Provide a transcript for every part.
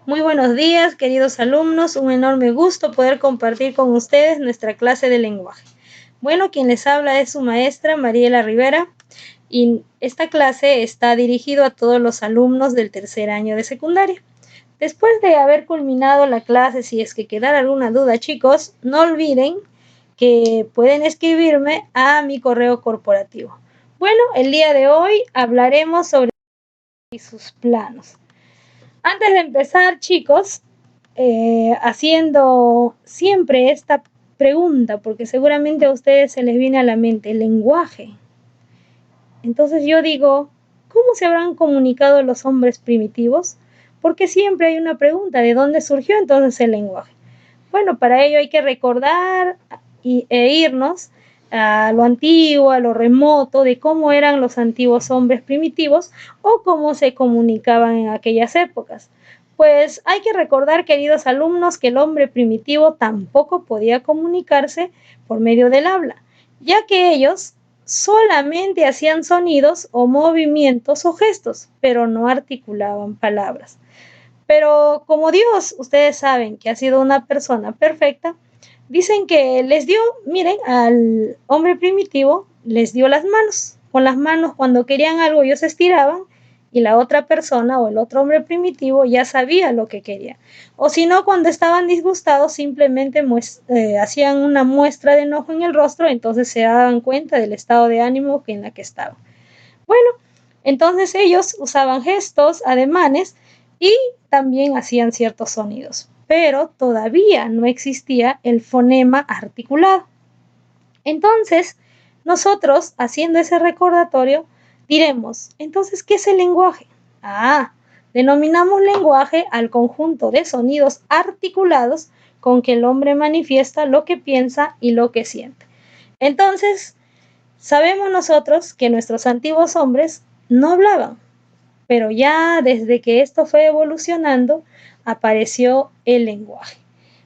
Muy buenos días, queridos alumnos. Un enorme gusto poder compartir con ustedes nuestra clase de lenguaje. Bueno, quien les habla es su maestra, Mariela Rivera, y esta clase está dirigida a todos los alumnos del tercer año de secundaria. Después de haber culminado la clase, si es que quedara alguna duda, chicos, no olviden que pueden escribirme a mi correo corporativo. Bueno, el día de hoy hablaremos sobre sus planos. Antes de empezar, chicos, haciendo siempre esta pregunta, porque seguramente a ustedes se les viene a la mente el lenguaje. Entonces yo digo, ¿cómo se habrán comunicado los hombres primitivos? Porque siempre hay una pregunta, ¿de dónde surgió entonces el lenguaje? Bueno, para ello hay que recordar e irnos a lo antiguo, a lo remoto, de cómo eran los antiguos hombres primitivos o cómo se comunicaban en aquellas épocas. Pues hay que recordar, queridos alumnos, que el hombre primitivo tampoco podía comunicarse por medio del habla, ya que ellos solamente hacían sonidos o movimientos o gestos, pero no articulaban palabras. Pero como Dios, ustedes saben que ha sido una persona perfecta, dicen que les dio, miren, al hombre primitivo les dio las manos. Con las manos, cuando querían algo, ellos se estiraban y la otra persona o el otro hombre primitivo ya sabía lo que quería. O si no, cuando estaban disgustados, simplemente hacían una muestra de enojo en el rostro, entonces se daban cuenta del estado de ánimo en la que estaban. Bueno, entonces ellos usaban gestos, ademanes y también hacían ciertos sonidos, pero todavía no existía el fonema articulado. Entonces, nosotros, haciendo ese recordatorio, diremos, entonces, ¿qué es el lenguaje? Denominamos lenguaje al conjunto de sonidos articulados con que el hombre manifiesta lo que piensa y lo que siente. Entonces, sabemos nosotros que nuestros antiguos hombres no hablaban, pero ya desde que esto fue evolucionando, apareció el lenguaje.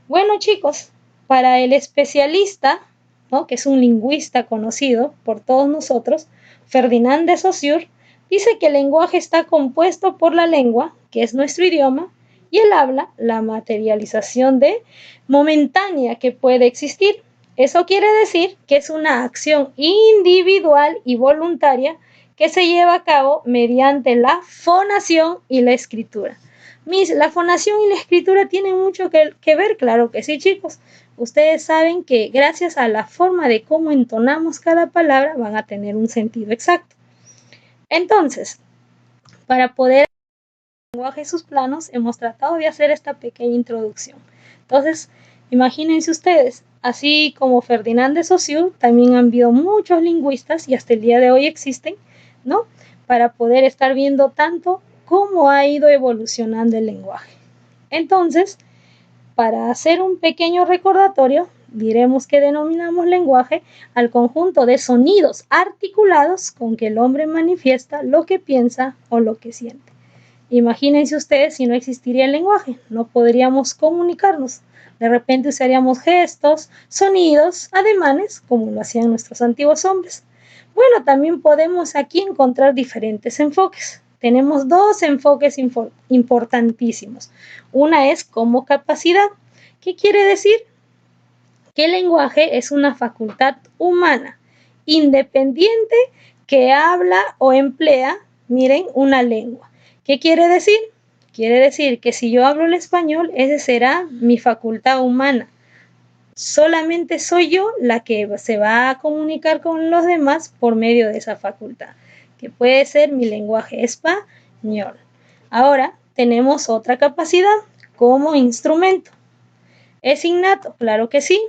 Bueno, chicos, para el especialista, ¿no?, que es un lingüista conocido por todos nosotros, Ferdinand de Saussure, dice que el lenguaje está compuesto por la lengua, que es nuestro idioma, y el habla, la materialización de momentánea que puede existir. Eso quiere decir que es una acción individual y voluntaria que se lleva a cabo mediante la fonación y la escritura. La fonación y la escritura tienen mucho que ver, claro que sí, chicos. Ustedes saben que gracias a la forma de cómo entonamos cada palabra van a tener un sentido exacto. Entonces, para poder el lenguaje y sus planos, hemos tratado de hacer esta pequeña introducción. Entonces, imagínense ustedes, así como Ferdinand de Saussure, también han habido muchos lingüistas y hasta el día de hoy existen, ¿no?, para poder estar viendo tanto cómo ha ido evolucionando el lenguaje. Entonces, para hacer un pequeño recordatorio, diremos que denominamos lenguaje al conjunto de sonidos articulados con que el hombre manifiesta lo que piensa o lo que siente. Imagínense ustedes si no existiría el lenguaje, no podríamos comunicarnos. De repente usaríamos gestos, sonidos, ademanes, como lo hacían nuestros antiguos hombres. Bueno, también podemos aquí encontrar diferentes enfoques. Tenemos dos enfoques importantísimos. Una es como capacidad. ¿Qué quiere decir? Que el lenguaje es una facultad humana, independiente, que habla o emplea, miren, una lengua. ¿Qué quiere decir? Quiere decir que si yo hablo el español, esa será mi facultad humana. Solamente soy yo la que se va a comunicar con los demás por medio de esa facultad, que puede ser mi lenguaje español. Ahora tenemos otra capacidad como instrumento. ¿Es innato? Claro que sí,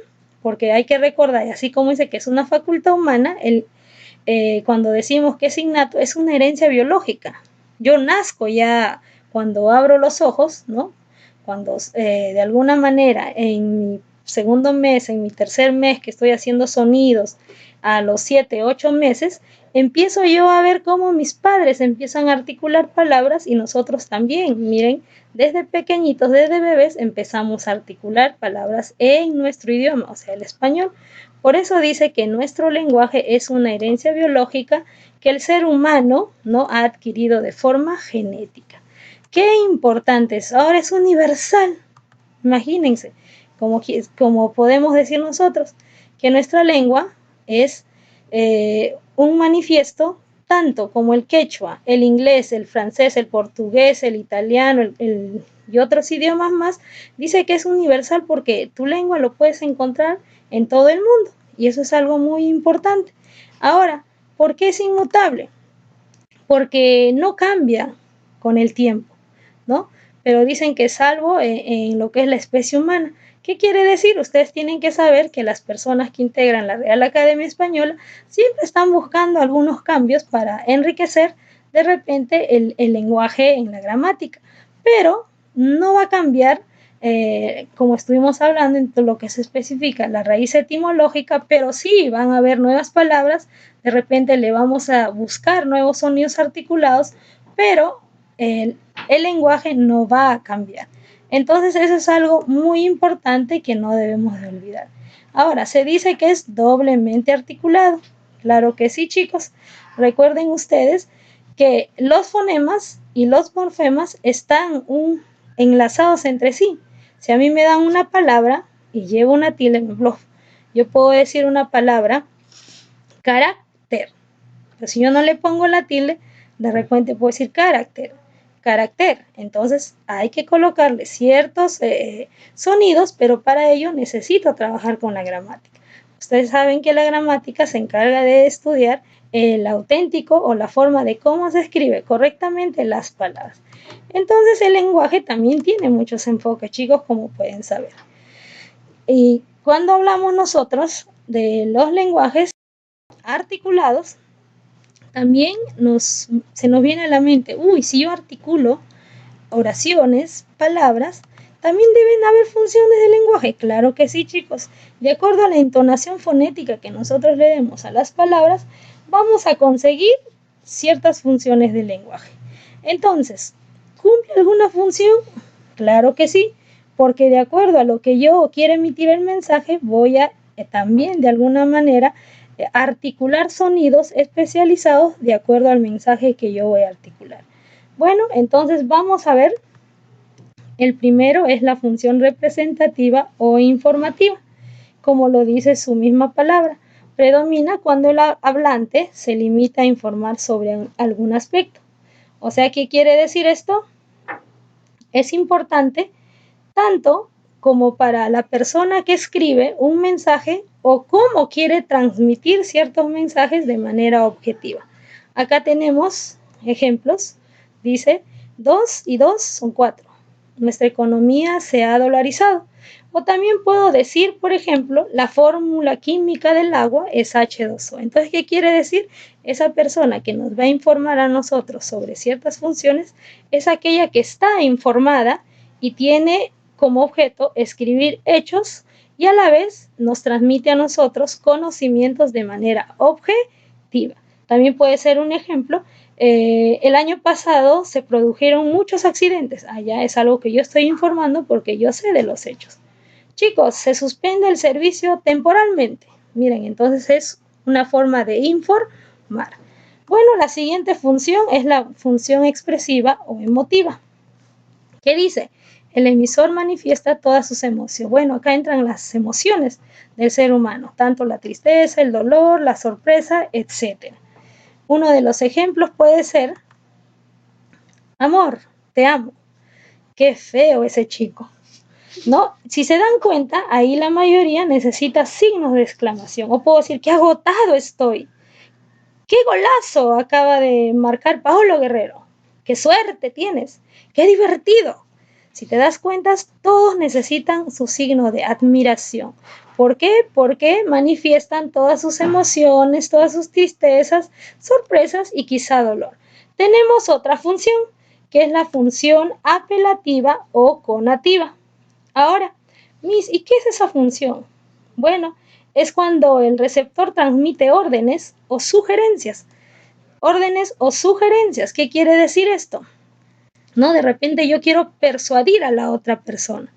porque hay que recordar, así como dice que es una facultad humana, cuando decimos que es innato, es una herencia biológica. Yo nazco ya cuando abro los ojos, ¿no? Cuando de alguna manera en mi segundo mes, en mi tercer mes que estoy haciendo sonidos, a los 7, 8 meses, empiezo yo a ver cómo mis padres empiezan a articular palabras y nosotros también. Miren, desde pequeñitos, desde bebés, empezamos a articular palabras en nuestro idioma, o sea, el español. Por eso dice que nuestro lenguaje es una herencia biológica que el ser humano no ha adquirido de forma genética. qué importante es. Ahora es universal. Imagínense, como podemos decir nosotros, que nuestra lengua es un manifiesto tanto como el quechua, el inglés, el francés, el portugués, el italiano y otros idiomas más, dice que es universal porque tu lengua lo puedes encontrar en todo el mundo y eso es algo muy importante. Ahora, ¿por qué es inmutable? Porque no cambia con el tiempo, ¿no? Pero dicen que es salvo en lo que es la especie humana. ¿Qué quiere decir? Ustedes tienen que saber que las personas que integran la Real Academia Española siempre están buscando algunos cambios para enriquecer de repente el lenguaje en la gramática, pero no va a cambiar, como estuvimos hablando, en lo que se especifica la raíz etimológica, pero sí van a haber nuevas palabras, de repente le vamos a buscar nuevos sonidos articulados, pero el lenguaje no va a cambiar. Entonces eso es algo muy importante que no debemos de olvidar. Ahora, se dice que es doblemente articulado. Claro que sí, chicos. Recuerden ustedes que los fonemas y los morfemas están enlazados entre sí. Si a mí me dan una palabra y llevo una tilde, yo puedo decir una palabra carácter. Pero si yo no le pongo la tilde, de repente puedo decir carácter. Entonces hay que colocarle ciertos sonidos, pero para ello necesito trabajar con la gramática. Ustedes saben que la gramática se encarga de estudiar el auténtico o la forma de cómo se escribe correctamente las palabras. Entonces el lenguaje también tiene muchos enfoques, chicos, como pueden saber. Y cuando hablamos nosotros de los lenguajes articulados, también se nos viene a la mente, si yo articulo oraciones, palabras, también deben haber funciones del lenguaje. Claro que sí, chicos. De acuerdo a la entonación fonética que nosotros le demos a las palabras, vamos a conseguir ciertas funciones del lenguaje. Entonces, ¿cumple alguna función? Claro que sí, porque de acuerdo a lo que yo quiero emitir el mensaje, voy a también de alguna manera articular sonidos especializados de acuerdo al mensaje que yo voy a articular. Bueno, entonces vamos a ver. El primero es la función representativa o informativa, como lo dice su misma palabra. Predomina cuando el hablante se limita a informar sobre algún aspecto. O sea, ¿qué quiere decir esto? Es importante tanto como para la persona que escribe un mensaje o cómo quiere transmitir ciertos mensajes de manera objetiva. Acá tenemos ejemplos. Dice, 2 y 2 son 4. Nuestra economía se ha dolarizado. O también puedo decir, por ejemplo, la fórmula química del agua es H2O. Entonces, ¿qué quiere decir? Esa persona que nos va a informar a nosotros sobre ciertas funciones es aquella que está informada y tiene como objeto escribir hechos y a la vez nos transmite a nosotros conocimientos de manera objetiva. También puede ser un ejemplo, el año pasado se produjeron muchos accidentes. Allá es algo que yo estoy informando porque yo sé de los hechos. Chicos, se suspende el servicio temporalmente. Miren, entonces es una forma de informar. Bueno, la siguiente función es la función expresiva o emotiva. ¿Qué dice? El emisor manifiesta todas sus emociones. Bueno, acá entran las emociones del ser humano, tanto la tristeza, el dolor, la sorpresa, etc. Uno de los ejemplos puede ser, amor, te amo. Qué feo ese chico, ¿no? Si se dan cuenta, ahí la mayoría necesita signos de exclamación. O puedo decir, qué agotado estoy. Qué golazo acaba de marcar Paolo Guerrero. Qué suerte tienes. Qué divertido. Si te das cuenta, todos necesitan su signo de admiración. ¿Por qué? Porque manifiestan todas sus emociones, todas sus tristezas, sorpresas y quizá dolor. Tenemos otra función, que es la función apelativa o conativa. Ahora, ¿y qué es esa función? Bueno, es cuando el receptor transmite órdenes o sugerencias. Órdenes o sugerencias, ¿qué quiere decir esto? ¿No? De repente yo quiero persuadir a la otra persona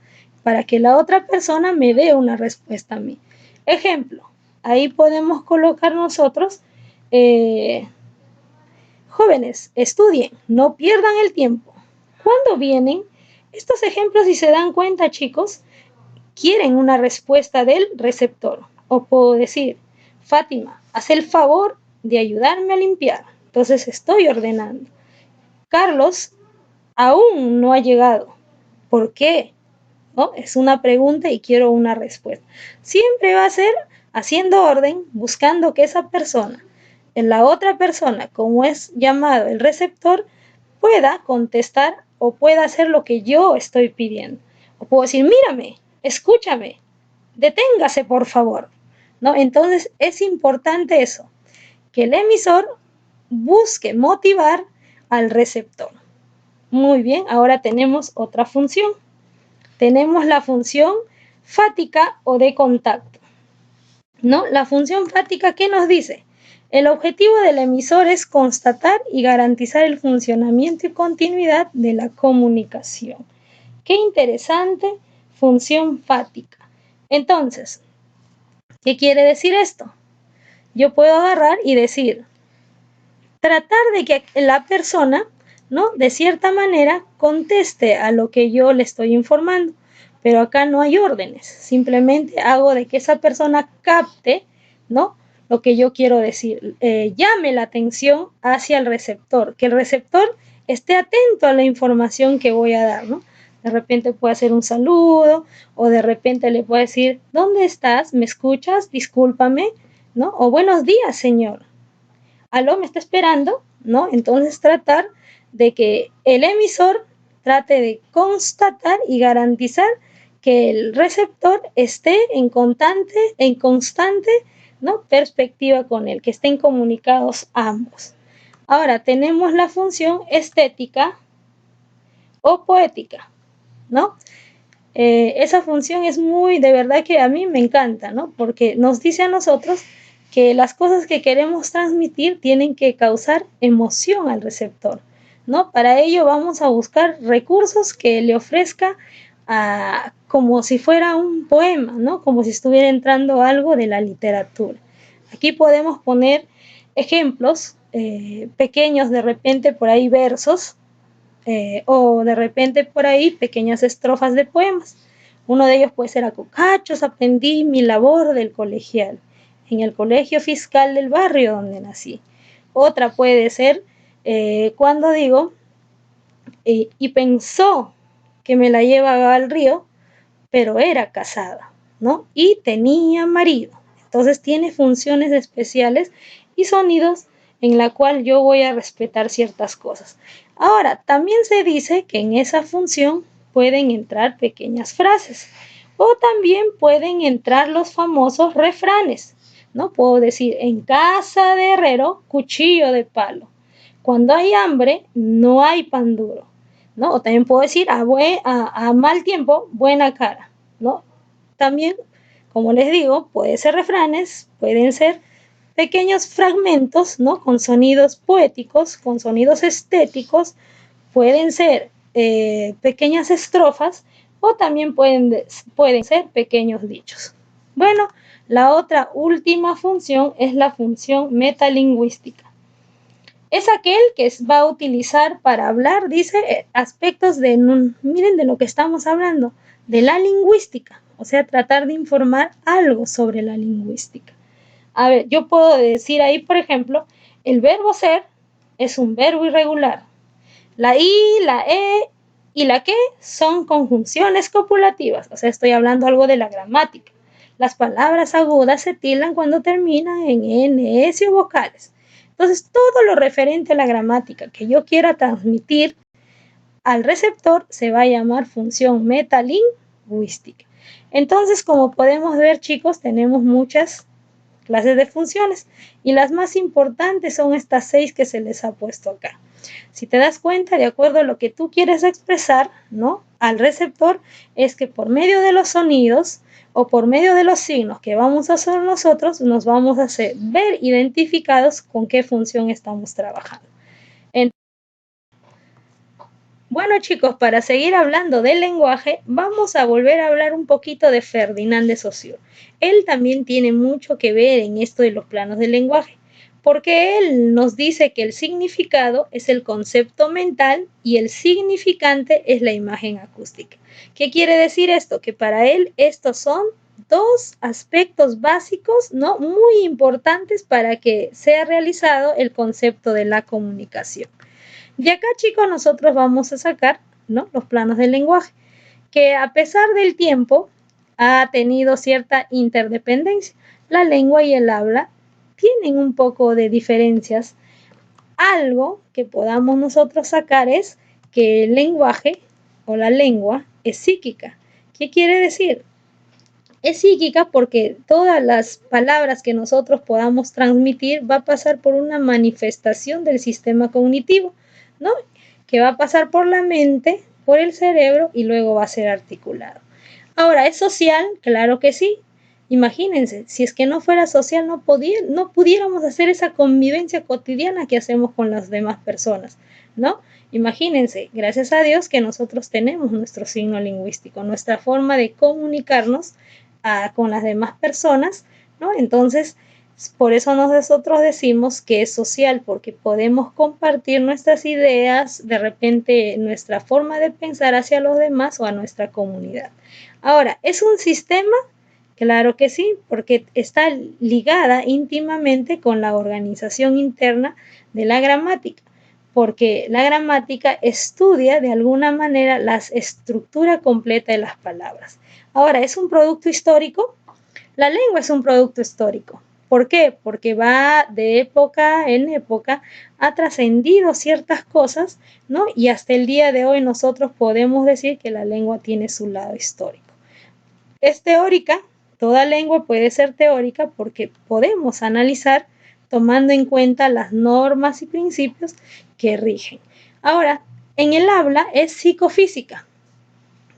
para que la otra persona me dé una respuesta a mí. Ejemplo, ahí podemos colocar nosotros, jóvenes, estudien, no pierdan el tiempo. Cuando vienen, estos ejemplos, si se dan cuenta, chicos, quieren una respuesta del receptor. O puedo decir, Fátima, haz el favor de ayudarme a limpiar. Entonces estoy ordenando. Carlos aún no ha llegado. ¿Por qué? ¿No? Es una pregunta y quiero una respuesta. Siempre va a ser haciendo orden, buscando que esa persona, la otra persona, como es llamado el receptor, pueda contestar o pueda hacer lo que yo estoy pidiendo. O puedo decir, mírame, escúchame, deténgase por favor. ¿No? Entonces es importante eso, que el emisor busque motivar al receptor. Muy bien, ahora tenemos otra función. Tenemos la función fática o de contacto. ¿No? La función fática, ¿qué nos dice? El objetivo del emisor es constatar y garantizar el funcionamiento y continuidad de la comunicación. Qué interesante función fática. Entonces, ¿qué quiere decir esto? Yo puedo agarrar y decir, tratar de que la persona, ¿no? De cierta manera conteste a lo que yo le estoy informando. Pero acá no hay órdenes, simplemente hago de que esa persona capte, ¿no? Lo que yo quiero decir, llame la atención hacia el receptor, que el receptor esté atento a la información que voy a dar, ¿no? De repente puede hacer un saludo o de repente le puede decir, ¿dónde estás? ¿Me escuchas? Discúlpame, ¿no? O buenos días, señor. ¿Aló? ¿Me está esperando? ¿No? Entonces tratar de que el emisor trate de constatar y garantizar que el receptor esté en constante, ¿no? Perspectiva con él, que estén comunicados ambos. Ahora tenemos la función estética o poética, ¿no? Esa función es de verdad que a mí me encanta, ¿no? Porque nos dice a nosotros que las cosas que queremos transmitir tienen que causar emoción al receptor, ¿no? Para ello vamos a buscar recursos que le ofrezca como si fuera un poema, ¿no? Como si estuviera entrando algo de la literatura. Aquí podemos poner ejemplos pequeños, de repente por ahí versos, o de repente por ahí pequeñas estrofas de poemas. Uno de ellos puede ser: a cocachos aprendí mi labor del colegial, en el colegio fiscal del barrio donde nací. Otra puede ser cuando digo, y pensó que me la llevaba al río, pero era casada, ¿no? Y tenía marido. Entonces tiene funciones especiales y sonidos en la cual yo voy a respetar ciertas cosas. Ahora, también se dice que en esa función pueden entrar pequeñas frases o también pueden entrar los famosos refranes, ¿no? Puedo decir, en casa de herrero, cuchillo de palo. Cuando hay hambre, no hay pan duro, ¿no? O también puedo decir, a mal tiempo, buena cara, ¿no? También, como les digo, pueden ser refranes, pueden ser pequeños fragmentos, ¿no? Con sonidos poéticos, con sonidos estéticos, pueden ser pequeñas estrofas o también pueden ser pequeños dichos. Bueno, la otra última función es la función metalingüística. Es aquel que va a utilizar para hablar, dice, aspectos miren de lo que estamos hablando, de la lingüística, o sea, tratar de informar algo sobre la lingüística. A ver, yo puedo decir ahí, por ejemplo, el verbo ser es un verbo irregular. La I, la E y la que son conjunciones copulativas, o sea, estoy hablando algo de la gramática. Las palabras agudas se tildan cuando terminan en N, S o vocales. Entonces, todo lo referente a la gramática que yo quiera transmitir al receptor se va a llamar función metalingüística. Entonces, como podemos ver, chicos, tenemos muchas clases de funciones y las más importantes son estas 6 que se les ha puesto acá. Si te das cuenta, de acuerdo a lo que tú quieres expresar, ¿no? Al receptor, es que por medio de los sonidos o por medio de los signos que vamos a hacer nosotros, nos vamos a hacer ver identificados con qué función estamos trabajando. Bueno, chicos, para seguir hablando del lenguaje, vamos a volver a hablar un poquito de Ferdinand de Saussure. Él también tiene mucho que ver en esto de los planos del lenguaje, porque él nos dice que el significado es el concepto mental y el significante es la imagen acústica. ¿Qué quiere decir esto? Que para él estos son dos aspectos básicos, ¿no?, muy importantes para que sea realizado el concepto de la comunicación. De acá, chicos, nosotros vamos a sacar, ¿no?, los planos del lenguaje, que a pesar del tiempo ha tenido cierta interdependencia. La lengua y el habla tienen un poco de diferencias. Algo que podamos nosotros sacar es que el lenguaje o la lengua es psíquica. ¿Qué quiere decir? Es psíquica porque todas las palabras que nosotros podamos transmitir va a pasar por una manifestación del sistema cognitivo, ¿no?, que va a pasar por la mente, por el cerebro y luego va a ser articulado. Ahora, ¿es social? Claro que sí. Imagínense, si es que no fuera social, no pudiéramos hacer esa convivencia cotidiana que hacemos con las demás personas, ¿no? Imagínense, gracias a Dios que nosotros tenemos nuestro signo lingüístico, nuestra forma de comunicarnos con las demás personas, ¿no? Entonces, por eso nosotros decimos que es social, porque podemos compartir nuestras ideas, de repente nuestra forma de pensar hacia los demás o a nuestra comunidad. Ahora, ¿es un sistema? Claro que sí, porque está ligada íntimamente con la organización interna de la gramática, porque la gramática estudia de alguna manera la estructura completa de las palabras. Ahora, ¿es un producto histórico? La lengua es un producto histórico. ¿Por qué? Porque va de época en época, ha trascendido ciertas cosas, ¿no? Y hasta el día de hoy nosotros podemos decir que la lengua tiene su lado histórico. Es teórica, toda lengua puede ser teórica porque podemos analizar tomando en cuenta las normas y principios que rigen. Ahora, en el habla es psicofísica.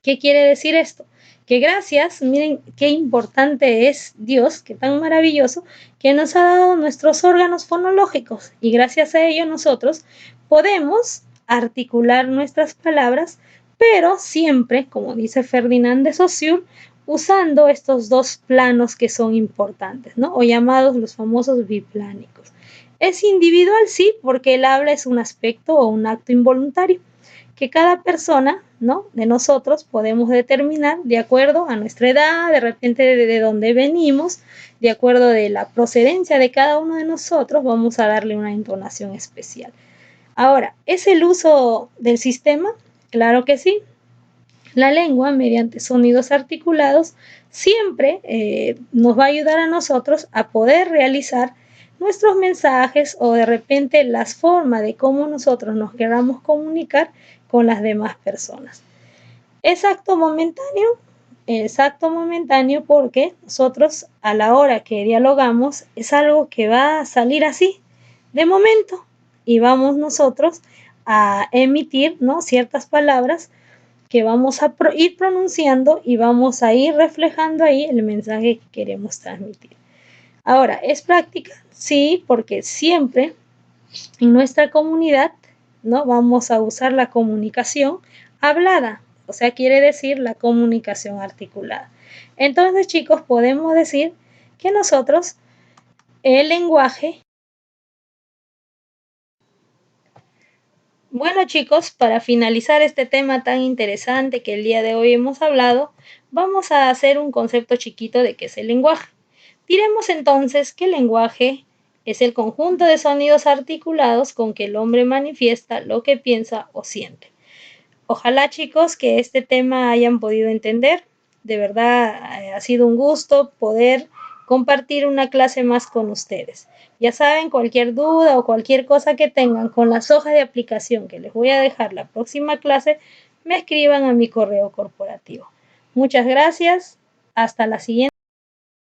¿Qué quiere decir esto? Que gracias, miren qué importante es Dios, qué tan maravilloso, que nos ha dado nuestros órganos fonológicos y gracias a ello nosotros podemos articular nuestras palabras, pero siempre, como dice Ferdinand de Saussure, usando estos dos planos que son importantes, ¿no?, o llamados los famosos biplánicos. Es individual, sí, porque el habla es un aspecto o un acto involuntario que cada persona, ¿no?, de nosotros podemos determinar de acuerdo a nuestra edad, de repente de dónde venimos, de acuerdo de la procedencia de cada uno de nosotros, vamos a darle una entonación especial. Ahora, ¿es el uso del sistema? Claro que sí. La lengua, mediante sonidos articulados, siempre nos va a ayudar a nosotros a poder realizar nuestros mensajes o de repente las formas de cómo nosotros nos queramos comunicar con las demás personas. Es acto momentáneo porque nosotros a la hora que dialogamos es algo que va a salir así, de momento, y vamos nosotros a emitir, ¿no?, ciertas palabras que vamos a ir pronunciando y vamos a ir reflejando ahí el mensaje que queremos transmitir. Ahora, ¿es práctica? Sí, porque siempre en nuestra comunidad, ¿no?, vamos a usar la comunicación hablada, o sea, quiere decir la comunicación articulada. Entonces, chicos, podemos decir que nosotros el lenguaje. Bueno, chicos, para finalizar este tema tan interesante que el día de hoy hemos hablado, vamos a hacer un concepto chiquito de qué es el lenguaje. Diremos entonces que el lenguaje es el conjunto de sonidos articulados con que el hombre manifiesta lo que piensa o siente. Ojalá, chicos, que este tema hayan podido entender. De verdad, ha sido un gusto poder compartir una clase más con ustedes. Ya saben, cualquier duda o cualquier cosa que tengan con las hojas de aplicación que les voy a dejar la próxima clase, me escriban a mi correo corporativo. Muchas gracias. Hasta la siguiente.